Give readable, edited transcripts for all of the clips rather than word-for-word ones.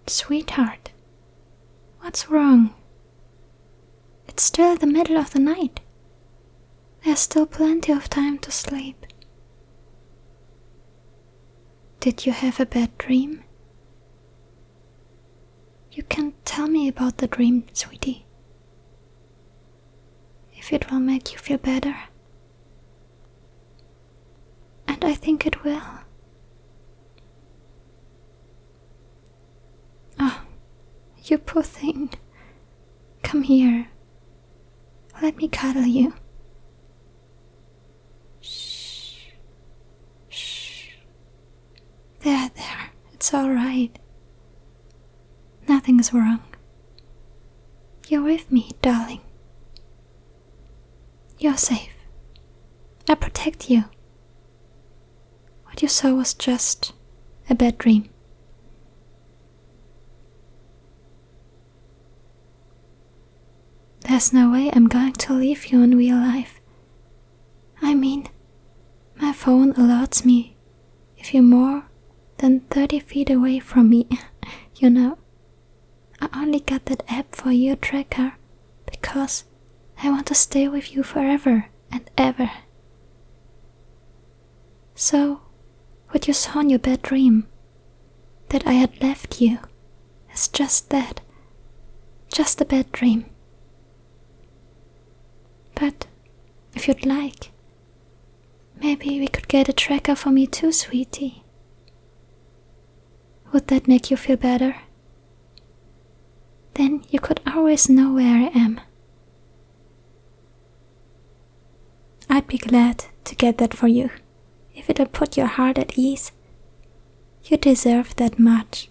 Sweetheart, what's wrong? It's still the middle of the night. There's still plenty of time to sleep. Did you have a bad dream? You can tell me about the dream, sweetie, if it will make you feel better. And I think it will. Oh, you poor thing. Come here. Let me cuddle you. Shh. Shh. There, it's all right. Nothing's wrong. You're with me, darling. You're safe. I protect you. What you saw was just a bad dream. There's no way I'm going to leave you in real life. I mean, my phone alerts me if you're more than 30 feet away from me, you know. I only got that app for your tracker because I want to stay with you forever and ever. So, what you saw in your bad dream, that I had left you, is just that, just a bad dream. But, if you'd like, maybe we could get a tracker for me too, sweetie. Would that make you feel better? Then you could always know where I am. I'd be glad to get that for you, if it'll put your heart at ease. You deserve that much.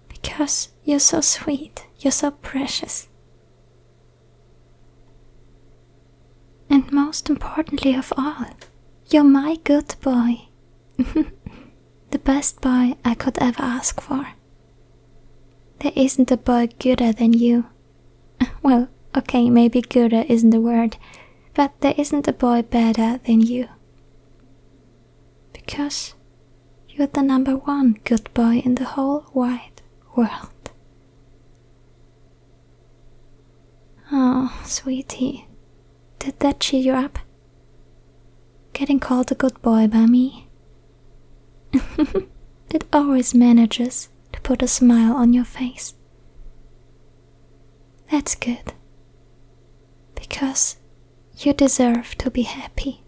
Because you're so sweet, you're so precious. And most importantly of all, you're my good boy. The best boy I could ever ask for. There isn't a boy gooder than you. Well, okay, maybe gooder isn't the word, but there isn't a boy better than you. Because you're the number one good boy in the whole wide world. Oh, sweetie, did that cheer you up? Getting called a good boy by me? It always manages to put a smile on your face. That's good. Because you deserve to be happy.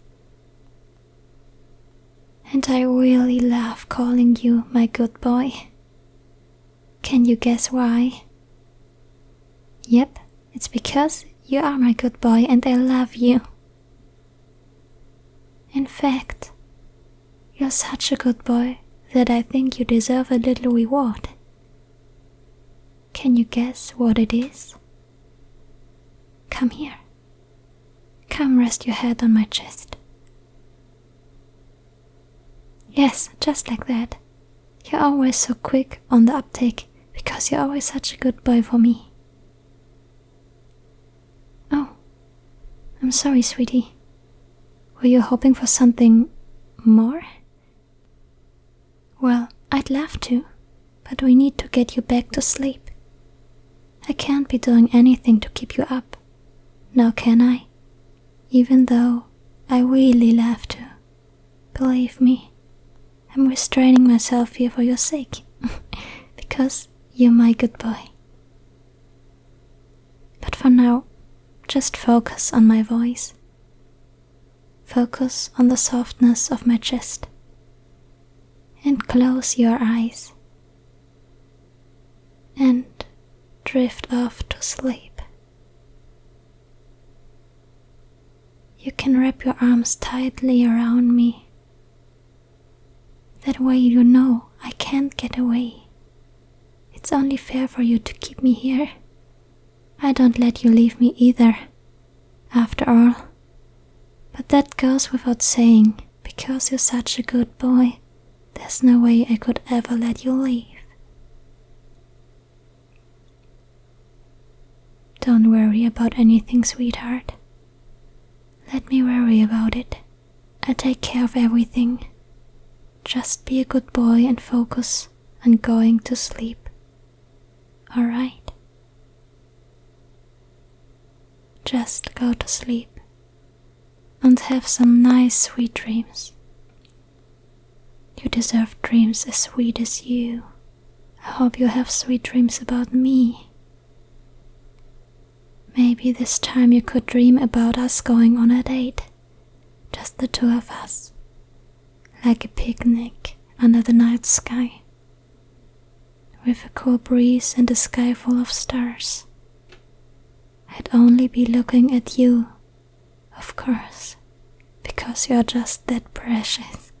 And I really love calling you my good boy. Can you guess why? Yep, it's because you are my good boy and I love you. In fact, you're such a good boy that I think you deserve a little reward. Can you guess what it is? Come here. Come rest your head on my chest. Yes, just like that. You're always so quick on the uptake because you're always such a good boy for me. Oh, I'm sorry, sweetie. Were you hoping for something more? Well, I'd love to, but we need to get you back to sleep. I can't be doing anything to keep you up, now can I? Even though I really love to. Believe me, I'm restraining myself here for your sake, because you're my good boy. But for now, just focus on my voice. Focus on the softness of my chest. And close your eyes. And drift off to sleep. You can wrap your arms tightly around me. That way you know I can't get away. It's only fair for you to keep me here. I don't let you leave me either, after all. But that goes without saying, because you're such a good boy, there's no way I could ever let you leave. Don't worry about anything, sweetheart. Let me worry about it. I'll take care of everything. Just be a good boy and focus and going to sleep. Alright? Just go to sleep and have some nice sweet dreams. You deserve dreams as sweet as you. I hope you have sweet dreams about me. Maybe this time you could dream about us going on a date. Just the two of us. Like a picnic under the night sky. With a cool breeze and a sky full of stars. I'd only be looking at you, of course, because you're just that precious.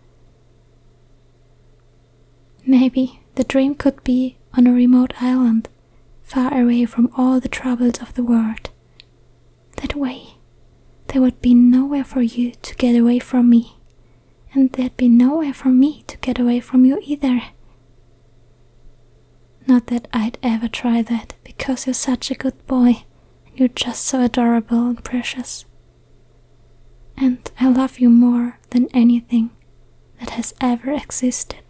Maybe the dream could be on a remote island, far away from all the troubles of the world. That way, there would be nowhere for you to get away from me, and there'd be nowhere for me to get away from you either. Not that I'd ever try that, because you're such a good boy, and you're just so adorable and precious. And I love you more than anything that has ever existed.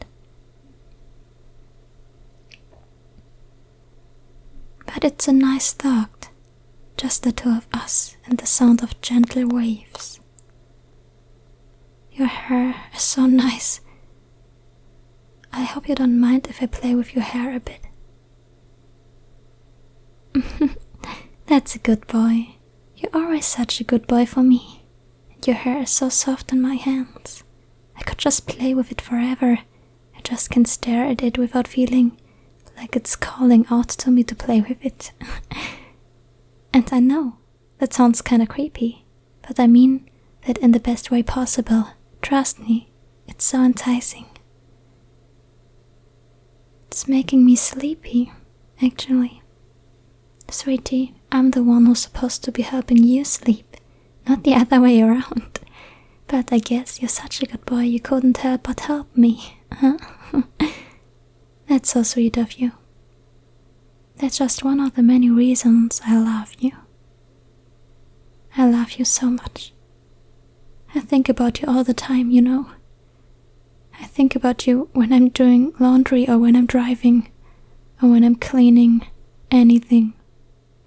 But it's a nice thought, just the two of us and the sound of gentle waves. Your hair is so nice. I hope you don't mind if I play with your hair a bit. That's a good boy. You're always such a good boy for me. And your hair is so soft in my hands. I could just play with it forever. I just can stare at it without feeling like it's calling out to me to play with it. And I know, that sounds kinda creepy, but I mean that in the best way possible. Trust me, it's so enticing. It's making me sleepy, actually. Sweetie, I'm the one who's supposed to be helping you sleep, not the other way around. But I guess you're such a good boy you couldn't help but help me, huh? That's so sweet of you. That's just one of the many reasons I love you. I love you so much. I think about you all the time, you know. I think about you when I'm doing laundry or when I'm driving or when I'm cleaning anything.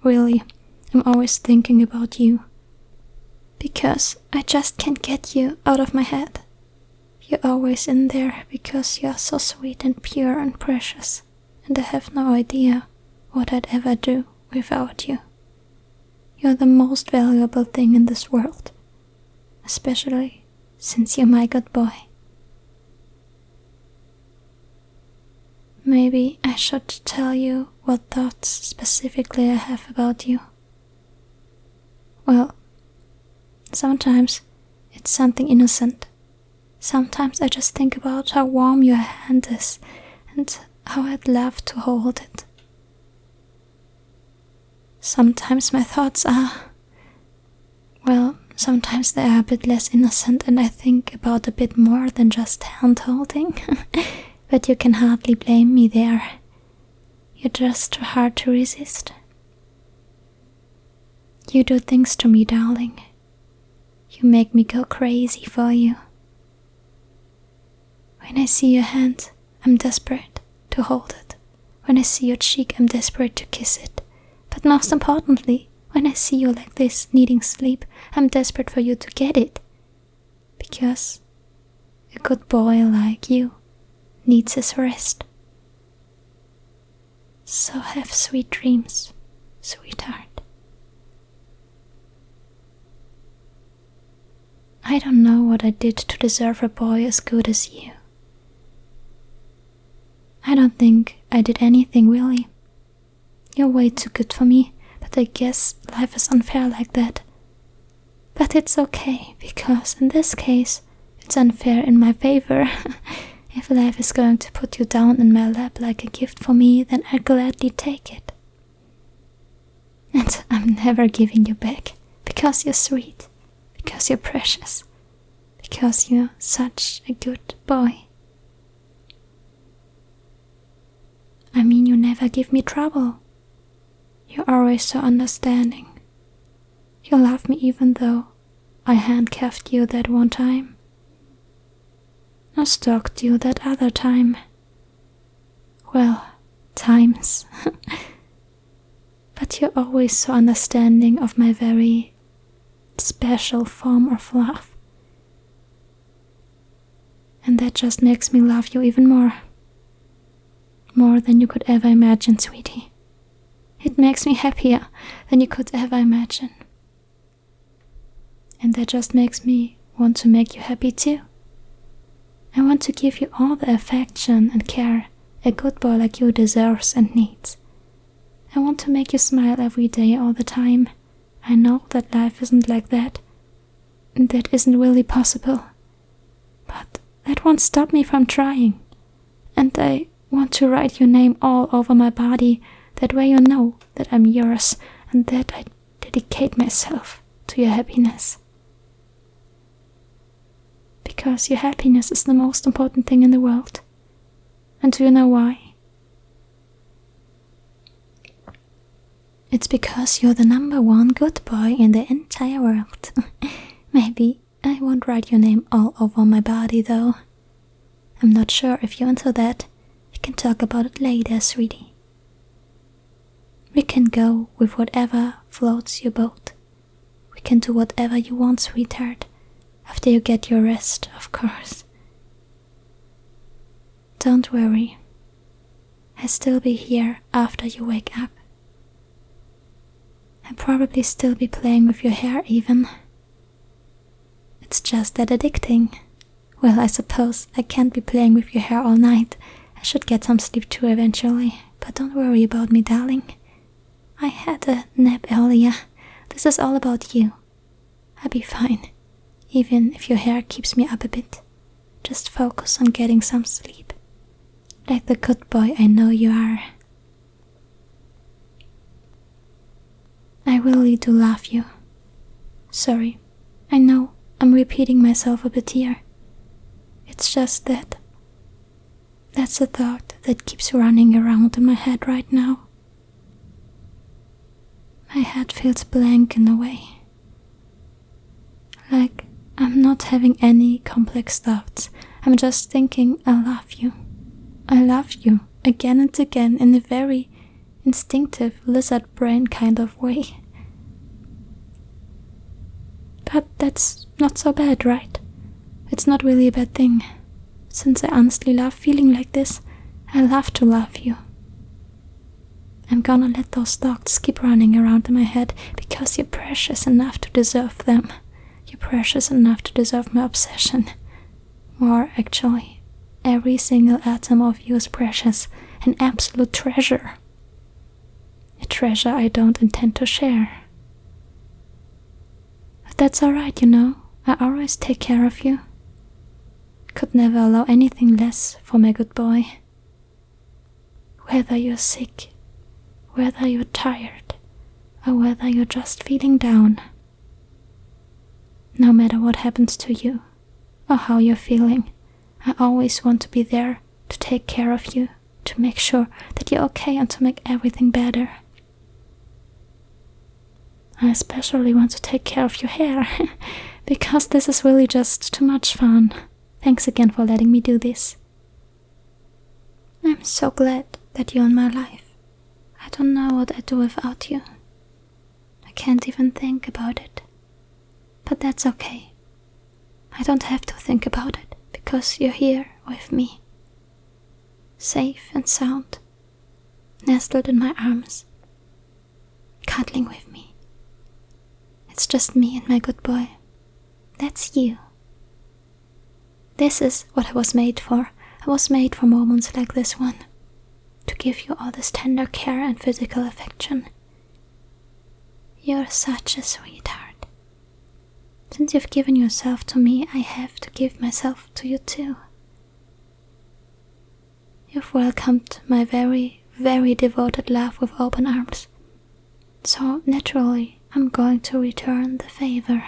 Really, I'm always thinking about you. Because I just can't get you out of my head. You're always in there because you're so sweet and pure and precious, and I have no idea what I'd ever do without you. You're the most valuable thing in this world, especially since you're my good boy. Maybe I should tell you what thoughts specifically I have about you. Well, sometimes it's something innocent. Sometimes I just think about how warm your hand is and how I'd love to hold it. Sometimes my thoughts are, well, sometimes they are a bit less innocent and I think about a bit more than just hand holding. But you can hardly blame me there. You're just too hard to resist. You do things to me, darling. You make me go crazy for you. When I see your hand, I'm desperate to hold it. When I see your cheek, I'm desperate to kiss it. But most importantly, when I see you like this, needing sleep, I'm desperate for you to get it. Because a good boy like you needs his rest. So have sweet dreams, sweetheart. I don't know what I did to deserve a boy as good as you. I don't think I did anything really. You're way too good for me, but I guess life is unfair like that. But it's okay, because in this case, it's unfair in my favor. If life is going to put you down in my lap like a gift for me, then I'll gladly take it. And I'm never giving you back, because you're sweet, because you're precious, because you're such a good boy. I mean, you never give me trouble. You're always so understanding. You love me even though I handcuffed you that one time. I stalked you that other time. well, times. But you're always so understanding of my very special form of love. And that just makes me love you even more. More than you could ever imagine, sweetie. It makes me happier than you could ever imagine. And that just makes me want to make you happy too. I want to give you all the affection and care a good boy like you deserves and needs. I want to make you smile every day, all the time. I know that life isn't like that, and that isn't really possible. But that won't stop me from trying. And I want to write your name all over my body. That way you know that I'm yours and that I dedicate myself to your happiness. Because your happiness is the most important thing in the world. And do you know why? It's because you're the #1 good boy in the entire world. Maybe I won't write your name all over my body though. I'm not sure if you're into that. We can talk about it later, sweetie. We can go with whatever floats your boat. We can do whatever you want, sweetheart. After you get your rest, of course. Don't worry. I'll still be here after you wake up. I'll probably still be playing with your hair even. It's just that addicting. Well, I suppose I can't be playing with your hair all night. I should get some sleep too eventually. But don't worry about me, darling. I had a nap earlier. This is all about you. I'll be fine. Even if your hair keeps me up a bit. Just focus on getting some sleep. Like the good boy I know you are. I really do love you. Sorry, I know I'm repeating myself a bit here. It's just that. That's a thought that keeps running around in my head right now. My head feels blank in a way. Like I'm not having any complex thoughts. I'm just thinking I love you. I love you again and again in a very instinctive lizard brain kind of way. But that's not so bad, right? It's not really a bad thing. Since I honestly love feeling like this, I love to love you. I'm gonna let those thoughts keep running around in my head because you're precious enough to deserve them. You're precious enough to deserve my obsession. More, actually. Every single atom of you is precious, an absolute treasure. A treasure I don't intend to share. But that's alright, you know. I always take care of you. Could never allow anything less for my good boy. Whether you're sick, whether you're tired, or whether you're just feeling down. No matter what happens to you, or how you're feeling, I always want to be there to take care of you, to make sure that you're okay and to make everything better. I especially want to take care of your hair, because this is really just too much fun. Thanks again for letting me do this. I'm so glad that you're in my life. I don't know what I'd do without you. I can't even think about it. But that's okay. I don't have to think about it, because you're here with me. Safe and sound, nestled in my arms, cuddling with me. It's just me and my good boy. That's you. This is what I was made for. I was made for moments like this one. To give you all this tender care and physical affection. You're such a sweetheart. Since you've given yourself to me, I have to give myself to you too. You've welcomed my very, very devoted love with open arms. So naturally, I'm going to return the favor.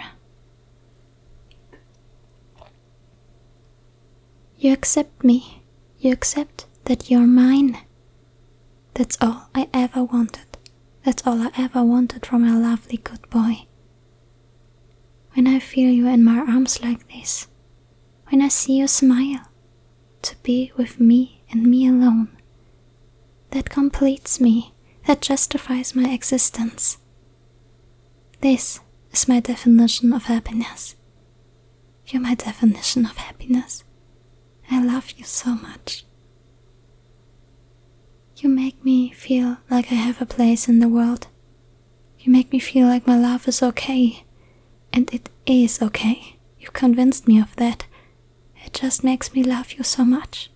You accept me. You accept that you're mine. That's all I ever wanted. That's all I ever wanted from a lovely good boy. When I feel you in my arms like this, when I see you smile, to be with me and me alone, that completes me, that justifies my existence. This is my definition of happiness. You're my definition of happiness. I love you so much. You make me feel like I have a place in the world. You make me feel like my love is okay. And it is okay. You convinced me of that. It just makes me love you so much.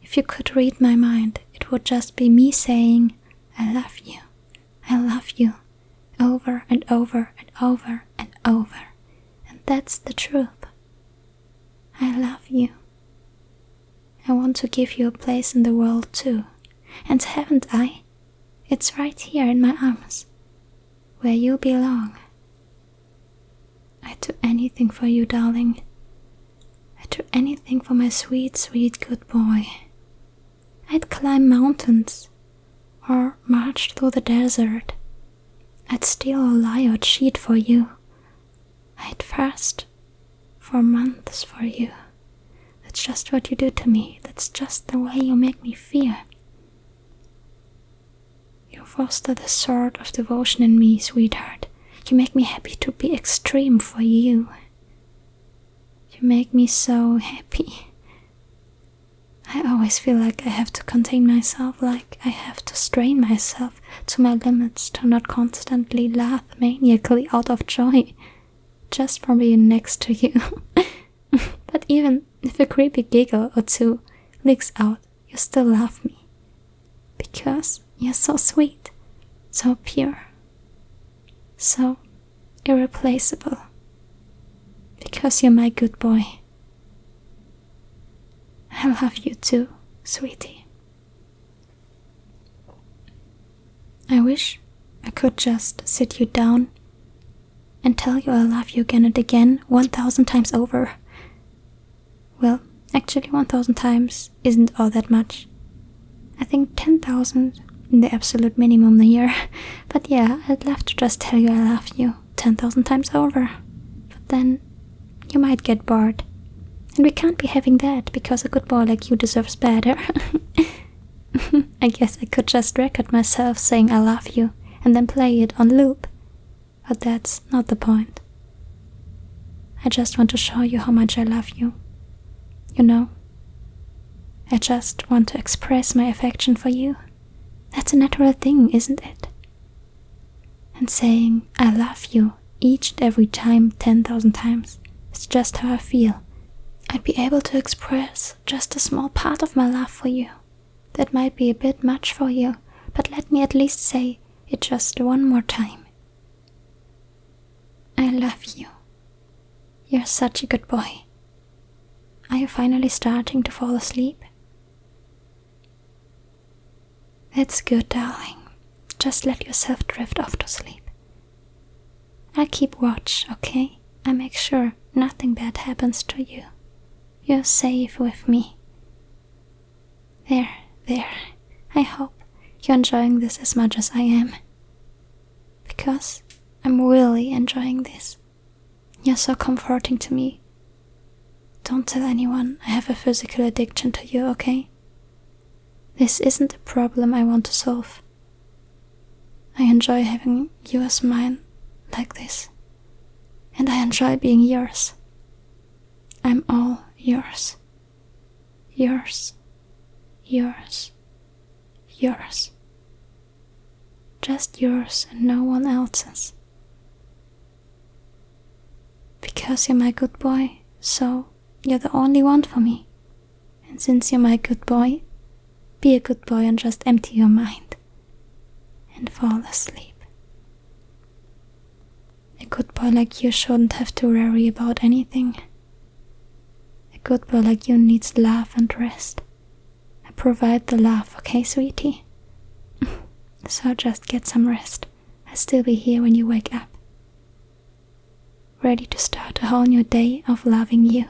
If you could read my mind, it would just be me saying, I love you. I love you. Over and over and over and over. And that's the truth. I love you. I want to give you a place in the world too. And haven't I? It's right here in my arms, where you belong. I'd do anything for you, darling. I'd do anything for my sweet, sweet good boy. I'd climb mountains, or march through the desert. I'd steal or lie or cheat for you. I'd fast for months for you. That's just what you do to me. That's just the way you make me feel. You foster the sort of devotion in me, sweetheart. You make me happy to be extreme for you. You make me so happy. I always feel like I have to contain myself, like I have to strain myself to my limits to not constantly laugh maniacally out of joy just for being next to you. But even if a creepy giggle or two leaks out, you still love me. Because you're so sweet, so pure, so irreplaceable. Because you're my good boy. I love you too, sweetie. I wish I could just sit you down and tell you I love you again and again, 1,000 times over. Well, actually 1,000 times isn't all that much. I think 10,000 in the absolute minimum here. But yeah, I'd love to just tell you I love you 10,000 times over. But then you might get bored. And we can't be having that, because a good boy like you deserves better. I guess I could just record myself saying I love you and then play it on loop. But that's not the point. I just want to show you how much I love you. You know, I just want to express my affection for you. That's a natural thing, isn't it? And saying I love you each and every time 10,000 times is just how I feel. I'd be able to express just a small part of my love for you. That might be a bit much for you, but let me at least say it just one more time. I love you. You're such a good boy. Are you finally starting to fall asleep? That's good, darling. Just let yourself drift off to sleep. I'll keep watch, okay? I make sure nothing bad happens to you. You're safe with me. There. I hope you're enjoying this as much as I am. Because I'm really enjoying this. You're so comforting to me. Don't tell anyone I have a physical addiction to you, okay? This isn't a problem I want to solve. I enjoy having you as mine like this. And I enjoy being yours. I'm all yours. Yours. Yours. Yours. Just yours and no one else's. Because you're my good boy, so you're the only one for me. And since you're my good boy, be a good boy and just empty your mind and fall asleep. A good boy like you shouldn't have to worry about anything. A good boy like you needs love and rest. I provide the love, okay, sweetie? So just get some rest. I'll still be here when you wake up. Ready to start a whole new day of loving you.